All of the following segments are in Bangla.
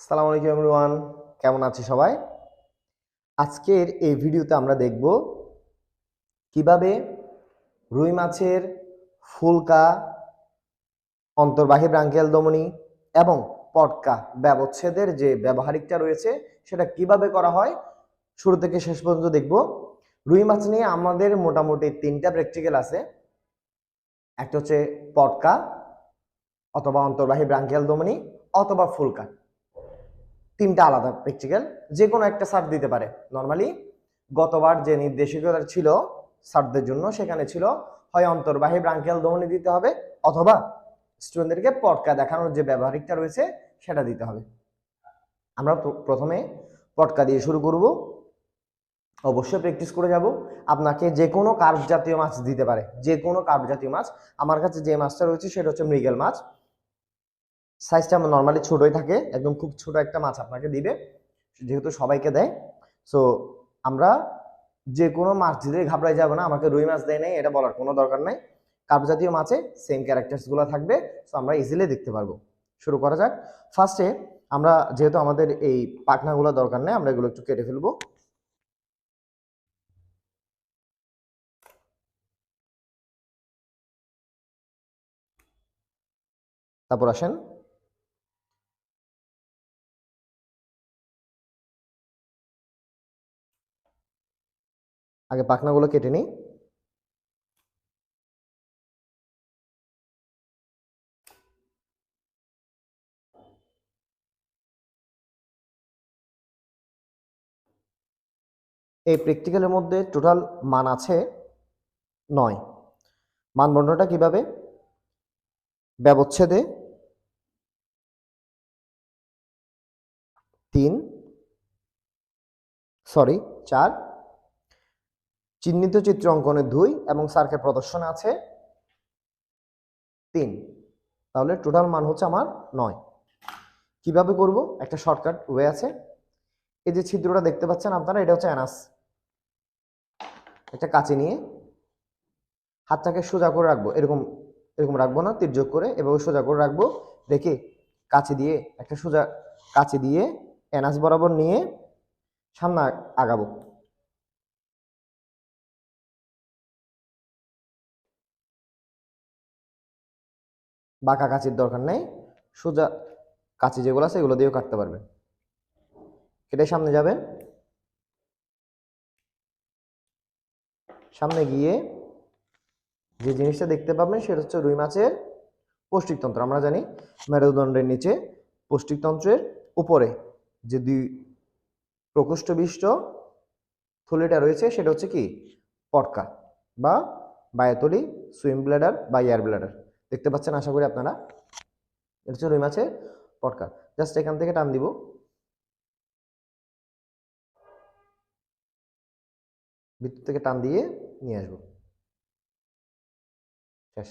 আসসালামু আলাইকুম এভরিওয়ান, কেমন আছে সবাই? আজকের এই ভিডিওতে আমরা দেখব কিভাবে রুই মাছের ফুলকা, অন্তর্বাহী ব্রাঙ্কিয়াল ধমনী এবং পটকা ব্যবচ্ছেদের যে ব্যবহারিকটা রয়েছে সেটা কিভাবে করা হয় শুরু থেকে শেষ পর্যন্ত দেখব। রুই মাছ নিয়ে আমাদের মোটামুটি 3টা প্র্যাকটিক্যাল আছে। একটা হচ্ছে পটকা অথবা অন্তর্বাহী ব্রাঙ্কিয়াল ধমনী অথবা ফুলকা, 3টা আলাদা প্র্যাকটিক্যাল, যে কোনো একটা স্যার দিতে পারে। নর্মালি গতবার যে নির্দেশিকাটা ছিল স্যারদের জন্য সেখানে ছিল হয় অন্তর্বাহী ব্রাঙ্কিয়াল ধমনী দিতে হবে অথবা স্টুডেন্টদেরকে পটকা দেখানোর যে ব্যবহারিকটা রয়েছে সেটা দিতে হবে। আমরা প্রথমে পটকা দিয়ে শুরু করব। অবশ্যই প্র্যাকটিস করে যাব। আপনাকে যে কোনো কার্ভ জাতীয় মাছ দিতে পারে, যে কোনো কার্ভ জাতীয় মাছ। আমার কাছে যে মাছটা রয়েছে সেটা হচ্ছে মৃগেল মাছ। সাইজটা নর্মালি ছোটই থাকে, একদম খুব ছোট একটা মাছ আপনাকে দিবে, যেহেতু সবাইকে দেয়। সো আমরা যে কোনো মাছ দিতে ঘাবড়াই যাব না। আমাকে রুই মাছ দেয় নাই এটা বলার কোনো দরকার নাই। কার্প জাতীয় মাছে সেম ক্যারেক্টার্সগুলো থাকবে, সো আমরা ইজিলি দেখতে পারবো। শুরু করা যাক। ফার্স্টে আমরা, যেহেতু আমাদের এই পাখনাগুলো দরকার নেই, আমরা এগুলো একটু কেটে ফেলবো। তারপর আসেন আগে পাখনাগুলো কেটে নিই। এই প্র্যাকটিক্যালের মধ্যে টোটাল মান আছে 9। মান বর্ণনাটা কিভাবে? ব্যবচ্ছেদে 3, সরি 4, চিহ্নিত চিত্র অঙ্কনে 2 এবং স্যারকে প্রদর্শনে আছে 3। তাহলে টোটাল মান হচ্ছে আমার 9। কিভাবে করব? একটা শর্টকাট ওয়ে আছে। এই যে ছিদ্রটা দেখতে পাচ্ছেন আপনারা, এটা হচ্ছে অ্যানাস। একটা কাঁচি নিয়ে হাতটাকে সোজা করে রাখবো, এরকম এরকম রাখবো না, তির্যক করে এভাবে সোজা করে রাখবো। রেখে কাঁচি দিয়ে একটা সোজা কাঁচি দিয়ে অ্যানাস বরাবর নিয়ে সামনে আগাবো। বাঁকা কাঁচির দরকার নেই, সোজা কাঁচি যেগুলো আছে এগুলো দিয়েও কাটতে পারবেন। কেটে সামনে যাবেন। সামনে গিয়ে যে জিনিসটা দেখতে পাবেন সেটা হচ্ছে রুই মাছের পৌষ্টিকতন্ত্র। আমরা জানি মেরুদণ্ডের নিচে পৌষ্টিকতন্ত্রের উপরে যে 2 প্রকোষ্ঠবিষ্ট থলিটা রয়েছে সেটা হচ্ছে কি? পটকা বা বায়ুতলি, সুইম ব্লাডার বা এয়ার ব্লাডার। দেখতে পাচ্ছেন আশা করি আপনারা। এটা হচ্ছে রুই মাছের পটকা। জাস্ট এখান থেকে টান দিব, ভিতর থেকে টান দিয়ে নিয়ে আসবো। শেষ।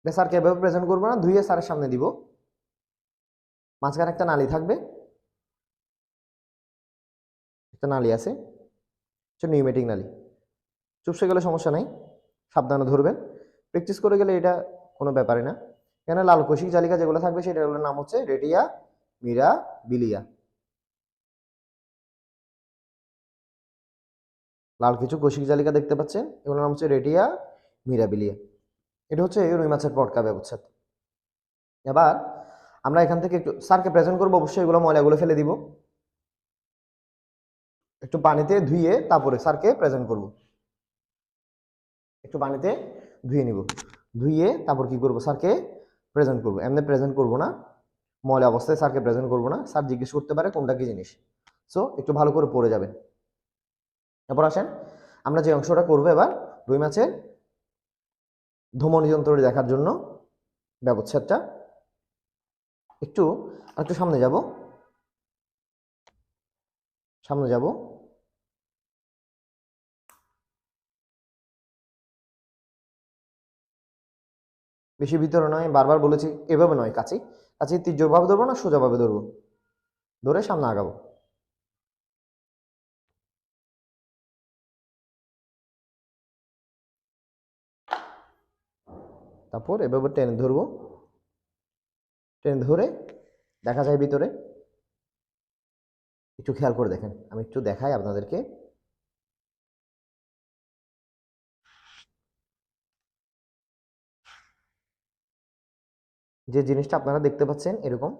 এটা স্যারকে এভাবে প্রেজেন্ট করবো না, ধুয়ে স্যারের সামনে দিব। মাঝখানে একটা নালি থাকবে, একটা নালি আছে, হচ্ছে নিউমেটিক নালি। চুপসে গেলে সমস্যা নাই, সাবধানে ধরবেন। প্র্যাকটিস করে গেলে এটা কোনো ব্যাপারই না। এখানে লাল কোশিক জালিকা যেগুলো থাকবে সেটাগুলোর নাম হচ্ছে রেটিয়া, মিরা, বিলিয়া। লাল কিছু কোশিক জালিকা দেখতে পাচ্ছেন, এগুলোর নাম হচ্ছে রেটিয়া, মিরা, বিলিয়া। এটা হচ্ছে রুই মাছের পটকা ব্যবচ্ছেদ। এবার আমরা এখান থেকে একটু স্যারকে প্রেজেন্ট করবো, অবশ্যই এগুলো ময়লাগুলো ফেলে দিব। একটু পানিতে ধুয়ে তারপরে স্যারকে প্রেজেন্ট করব। একটু পানিতে ধুয়ে নিব, ধুয়ে তারপর কি করব? স্যারকে প্রেজেন্ট করব। এমনি প্রেজেন্ট করব না, ময়লা অবস্থায় স্যারকে প্রেজেন্ট করব না। স্যার জিজ্ঞেস করতে পারে কোনটা কি জিনিস। সো একটু ভালো করে পড়ে যাবেন। এরপর আসেন আমরা যে অংশটা করবো এবার, রুই মাছের ধমনী যন্ত্র দেখার জন্য ব্যবচ্ছেদটা। একটু একটু সামনে যাব, সামনে যাব। বেশি ভিতরে নয়, বারবার বলেছি এভাবে নয়, কাছে কাছে তীর্যকভাবে ধরবো না, সোজাভাবে ধরবো, ধরে সামনে আগাবো। তারপর এভাবে টেনে ধরবো, টেনে ধরে দেখা যায় ভিতরে একটু খেয়াল করে দেখেন, আমি একটু দেখাই আপনাদেরকে। যে জিনিসটা আপনারা দেখতে পাচ্ছেন এরকম,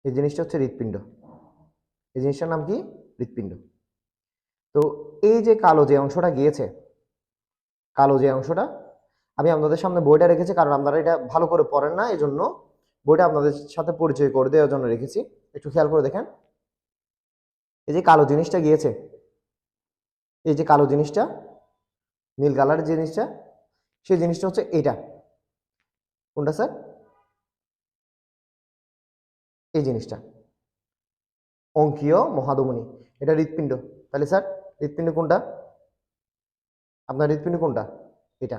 এই জিনিসটা হচ্ছে হৃৎপিণ্ড। এই জিনিসটার নাম কি? হৃৎপিণ্ড। তো এই যে কালো যে অংশটা গিয়েছে, কালো যে অংশটা, আমি আপনাদের সামনে বইটা রেখেছি কারণ আপনারা এটা ভালো করে পড়েন না, এই জন্য বইটা আপনাদের সাথে পরিচয় করে দেওয়ার জন্য রেখেছি। একটু খেয়াল করে দেখেন, এই যে কালো জিনিসটা গিয়েছে, এই যে কালো জিনিসটা, নীল কালারের জিনিসটা, সেই জিনিসটা হচ্ছে এটা। কোনটা স্যার? এই জিনিসটা অঙ্কীয় মহাধমনী, এটা হৃৎপিণ্ড। তাহলে স্যার হৃৎপিণ্ড কোনটা? আপনার হৃৎপিণ্ড কোনটা? এটা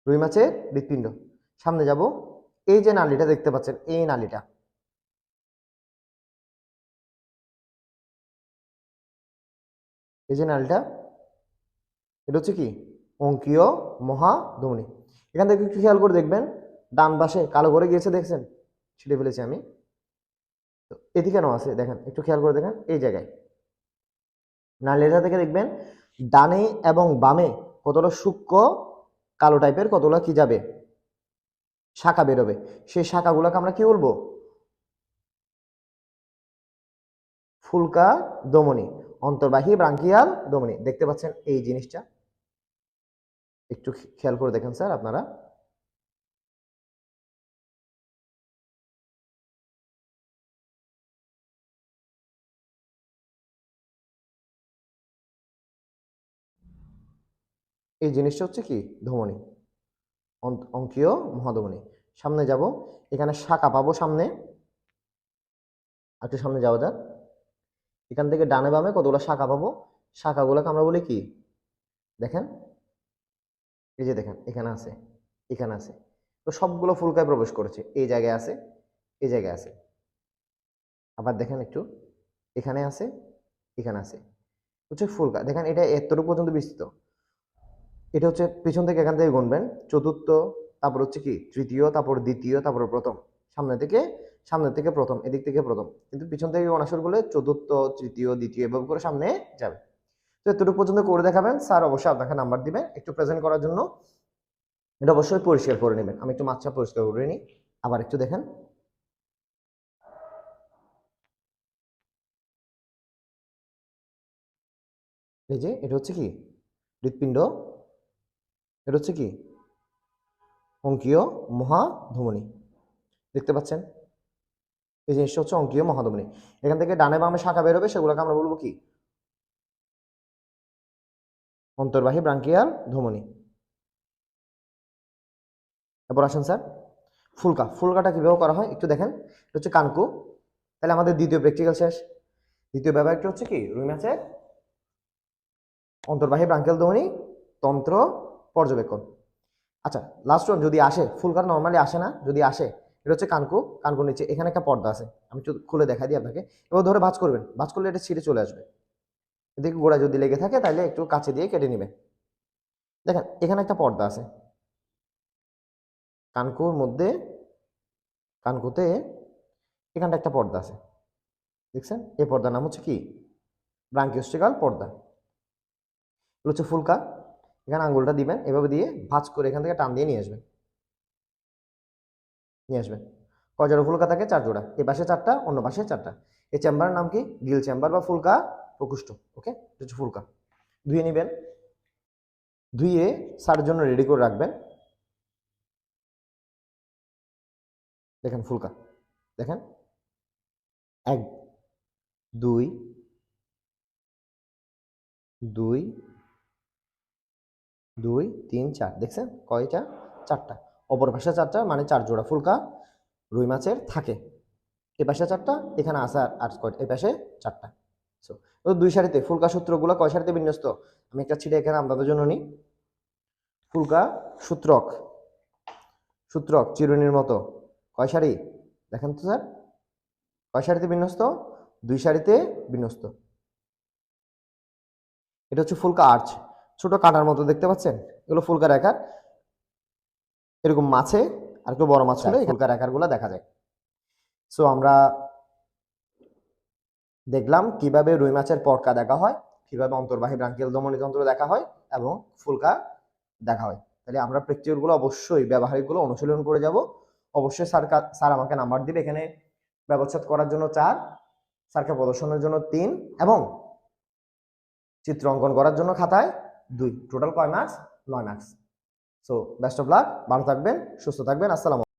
রুই মাছের হৃৎপিণ্ড। সামনে যাব, এই যে নালীটা দেখতে পাচ্ছেন, এই নালীটা, এই যে নালীটা, এটা হচ্ছে কি? অঙ্কীয় মহাধমনী। এখান থেকে একটু খেয়াল করে দেখবেন, ডান পাশে কালো করে গিয়েছে, দেখছেন? ছিঁড়ে ফেলেছি আমি। তো এদিকে কেন আছে দেখেন, একটু খেয়াল করে দেখেন, এই জায়গায় নালীটা থেকে দেখবেন ডানে এবং বামে কতটা সূক্ষ্ম কালো টাইপের কতগুলো কি যাবে, শাখা বেরোবে। সেই শাখাগুলোকে আমরা কি বলবো? ফুলকা ধমনী, অন্তর্বাহী ব্রাঙ্কিয়াল ধমনী। দেখতে পাচ্ছেন এই জিনিসটা, একটু খেয়াল করে দেখেন স্যার আপনারা। এই জিনিসটা হচ্ছে কি? ধমনী, অঙ্কীয় মহাধমনী। সামনে যাব, এখানে শাখা পাবো সামনে, একটু সামনে যাওয়া যাক। এখান থেকে ডানে বামে কতগুলো শাখা পাবো, শাখাগুলোকে আমরা বলি কি? দেখেন, এই যে দেখেন, এখানে আছে, এখানে আছে। তো সবগুলো ফুলকায় প্রবেশ করেছে, এই জায়গায় আছে, এই জায়গায় আছে। আবার দেখেন একটু, এখানে আছে, এখানে আছে, হচ্ছে ফুলকা। দেখেন এটা এতটুকু পর্যন্ত বিস্তৃত। এটা হচ্ছে পিছন থেকে, এখান থেকে গুনবেন চতুর্থ, তারপর হচ্ছে কি তৃতীয়, তারপর দ্বিতীয়, তারপর প্রথম। সামনে থেকে প্রথম, এদিক থেকে প্রথম, কিন্তু পিছন থেকে গোনা শুরু করলে চতুর্থ, তৃতীয়, দ্বিতীয় এভাবে করে সামনে যাবে। তো এতটুকু পর্যন্ত করে দেখাবেন, স্যার অবশ্যই আপনাকে নাম্বার দিবেন। একটু প্রেজেন্ট করার জন্য এটা অবশ্যই পরিষ্কার করে নেবেন। আমি একটু মাছটা পরিষ্কার করে নিই। আবার একটু দেখেন, এই যে এটা হচ্ছে কি? হৃৎপিণ্ড। এটা হচ্ছে কি? অঙ্কীয় মহাধমনী। দেখতে পাচ্ছেন, এই জিনিসটা হচ্ছে অঙ্কীয় মহাধমনী। এখান থেকে ডানে বামে শাখা বেরোবে, সেগুলোকে আমরা বলবো কি? অন্তর্বাহী ব্রাঙ্কিয়াল ধমনী। এরপর আসেন স্যার, ফুলকা। ফুলকাটা কিভাবে করা হয় একটু দেখেন। এটা হচ্ছে কানকু। তাহলে আমাদের দ্বিতীয় প্র্যাকটিক্যাল শেষ। দ্বিতীয় ব্যবহারটা হচ্ছে কি? রুই মাছের অন্তর্বাহী ব্রাঙ্কিয়াল ধমনী তন্ত্র পর্যবেক্ষণ। আচ্ছা, লাস্ট ওয়ান যদি আসে, ফুলকার নর্মালি আসে না, যদি আসে, এটা হচ্ছে কানকু। কানকুর নিচে এখানে একটা পর্দা আছে, আমি একটু খুলে দেখাই দিই আপনাকে। এবার ধরে ভাঁজ করবেন, ভাঁজ করলে এটা ছিঁড়ে চলে আসবে। এদিকে গোড়া যদি লেগে থাকে তাহলে একটু কাছে দিয়ে কেটে নেবেন। দেখেন এখানে একটা পর্দা আছে, কানকুর মধ্যে, কানকুতে এখানটা একটা পর্দা আছে, দেখছেন? এই পর্দার নাম হচ্ছে কি? ব্রাঙ্কিওস্টিকাল পর্দা। এগুলো হচ্ছে ফুলকা। এখানে আঙ্গুলটা দিবেন, এভাবে দিয়ে ভাঁজ করে এখান থেকে টান দিয়ে নিয়ে আসবেন, নিয়ে আসবেন। কয় জোড়া ফুলকা থাকে? 4 জোড়া। এই পাশে 4টা, অন্য পাশে 4টা। এই চেম্বারের নাম কি? গিল চেম্বার বা ফুলকা প্রকোষ্ঠ। ওকে, এটা হচ্ছে ফুলকা। ধুয়ে নেবেন, ধুয়ে সারের জন্য রেডি করে রাখবেন। দেখেন ফুলকা, দেখেন 1 2 2 2 3 4, দেখছেন কয়টা? 4টা। অপর পাশে 4টা, মানে 4 জোড়া ফুলকা রুই মাছের থাকে। এই পাশে 4টা, এখানে আছে আর কয়টা? এই পাশে 4টা। সো দুই সারিতে ফুলকা সূত্রগুলো কয় সারিতে বিন্যস্ত? আমি একটা ছিটে এখানে আপনাদের জন্য নিই। ফুলকা সূত্রক, সূত্রক চিরুনির মতো কয় সারি? দেখেন তো স্যার, কয় সারিতে বিন্যস্ত? 2 সারিতে বিন্যস্ত। এটা হচ্ছে ফুলকা আর্চ, ছোট কাঁটার মতো দেখতে পাচ্ছেন, এগুলো ফুলকা রেখার। এরকম মাছে আর একটু বড় মাছ হলে এই ফুলকার আকারগুলো দেখা যায়। সো আমরা দেখলাম কিভাবে রুই মাছের পটকা দেখা হয়, কিভাবে অন্তর্বাহী ব্রাঙ্কিয়াল ধমনী তন্ত্র দেখা হয় এবং ফুলকা দেখা হয়। তাহলে আমরা প্র্যাকটিক্যালগুলো অবশ্যই ব্যবহারিকগুলো অনুশীলন করে যাব। অবশ্যই স্যার আমাকে নাম্বার দিবে, এখানে ব্যবচ্ছেদ করার জন্য 4, স্যারকে প্রদর্শনের জন্য 3 এবং চিত্র অঙ্কন করার জন্য খাতায় 2। টোটাল কয় marks? 9 marks. So best of luck, ভালো থাকবেন, সুস্থ থাকবেন। আসসালাম।